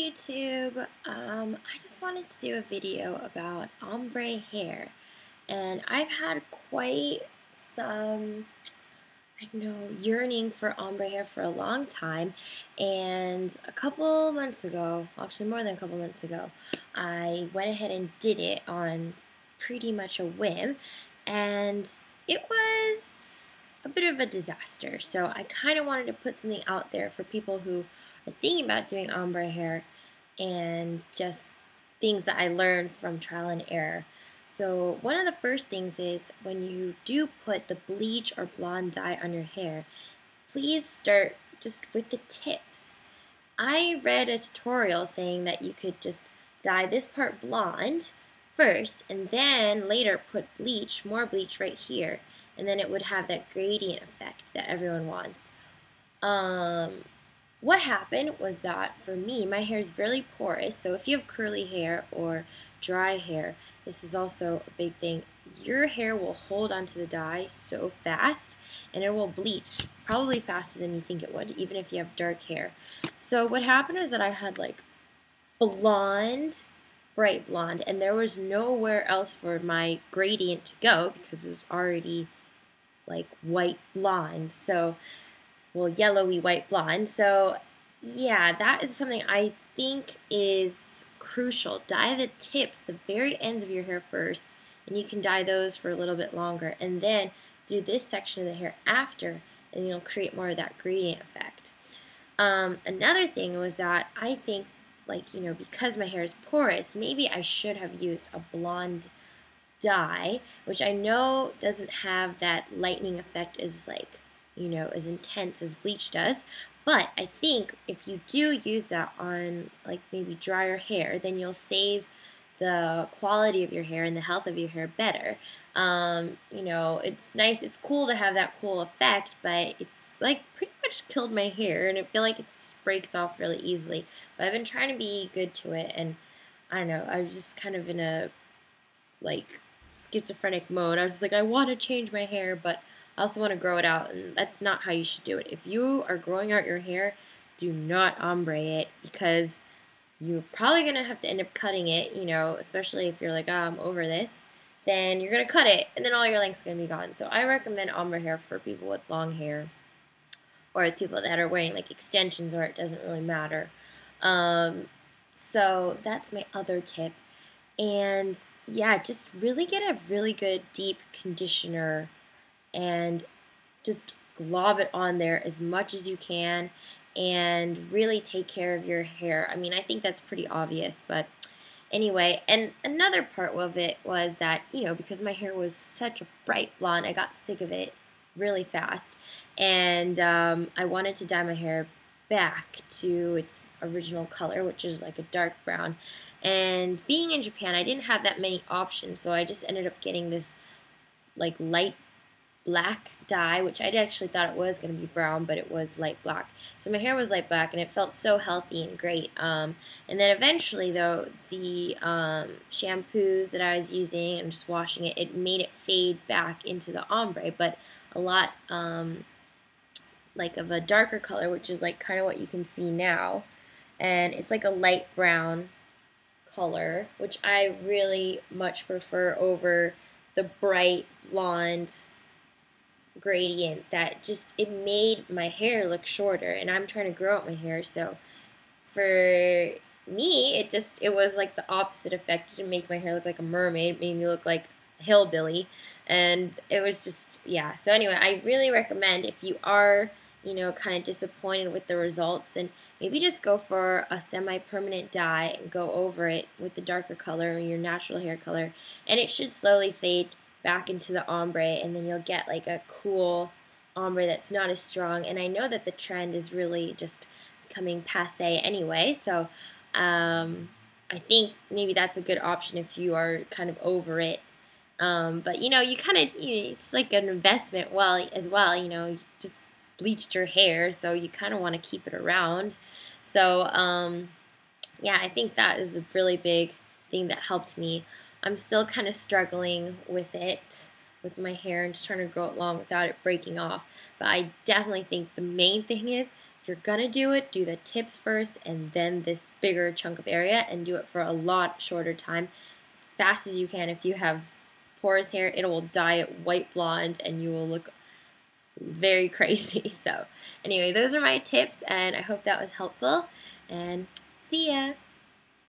YouTube. I just wanted to do a video about ombre hair, and I've had quite some, I don't know, yearning for ombre hair for a long time. And a couple months ago, actually more than a couple months ago, I went ahead and did it on pretty much a whim, and it was a bit of a disaster. So I kind of wanted to put something out there for people who are thinking about doing ombre hair and just things that I learned from trial and error. So one of the first things is when you do put the bleach or blonde dye on your hair, please start just with the tips. I read a tutorial saying that you could just dye this part blonde first and then later put bleach, more bleach right here, and then it would have that gradient effect that everyone wants. What happened was that for me, my hair is really porous, so if you have curly hair or dry hair, this is also a big thing. Your hair will hold onto the dye so fast, and it will bleach probably faster than you think it would, even if you have dark hair. So what happened is that I had like blonde, bright blonde, and there was nowhere else for my gradient to go because it was already like white blonde. So well, yellowy white blonde. So yeah, that is something I think is crucial. Dye the tips, the very ends of your hair first, and you can dye those for a little bit longer, and then do this section of the hair after, and you'll create more of that gradient effect. Another thing was that I think, like, you know, because my hair is porous, maybe I should have used a blonde dye, which I know doesn't have that lightening effect as like, you know, as intense as bleach does. But I think if you do use that on like maybe drier hair, then you'll save the quality of your hair and the health of your hair better. You know, it's nice, it's cool to have that cool effect, but it's like pretty much killed my hair, and I feel like it breaks off really easily. But I've been trying to be good to it, and I don't know, I was just kind of in a like schizophrenic mode. I was just like, I want to change my hair, but I also want to grow it out, and that's not how you should do it. If you are growing out your hair, do not ombre it, because you're probably going to have to end up cutting it, you know, especially if you're like, oh, I'm over this. Then you're going to cut it, and then all your length's going to be gone. So I recommend ombre hair for people with long hair, or people that are wearing like extensions, or it doesn't really matter. So that's my other tip. And yeah, just really get a really good deep conditioner and just glob it on there as much as you can and really take care of your hair. I mean, I think that's pretty obvious, but anyway, and another part of it was that, you know, because my hair was such a bright blonde, I got sick of it really fast, and I wanted to dye my hair back to its original color, which is like a dark brown. And being in Japan, I didn't have that many options, so I just ended up getting this like light black dye, which I actually thought it was going to be brown, but it was light black. So my hair was light black, and it felt so healthy and great. And then eventually, though, the shampoos that I was using and just washing it, it made it fade back into the ombre, but a lot like of a darker color, which is like kind of what you can see now. And it's like a light brown color, which I really much prefer over the bright blonde gradient that just, it made my hair look shorter, and I'm trying to grow out my hair. So for me, it was like the opposite effect. It didn't make my hair look like a mermaid, it made me look like a hillbilly, and it was just, yeah. So anyway, I really recommend, if you are, you know, kind of disappointed with the results, then maybe just go for a semi-permanent dye and go over it with the darker color or your natural hair color, and it should slowly fade back into the ombre, and then you'll get like a cool ombre that's not as strong. And I know that the trend is really just becoming passe anyway, so I think maybe that's a good option if you are kind of over it. But you know, you kind of, you know, it's like an investment as well, you know, you just bleached your hair, so you kind of want to keep it around. So yeah, I think that is a really big thing that helped me. I'm still kind of struggling with it, with my hair, and just trying to grow it long without it breaking off. But I definitely think the main thing is, you're gonna do it, do the tips first and then this bigger chunk of area, and do it for a lot shorter time, as fast as you can. If you have porous hair, it will dye it white blonde and you will look very crazy. So anyway, those are my tips and I hope that was helpful, and see ya!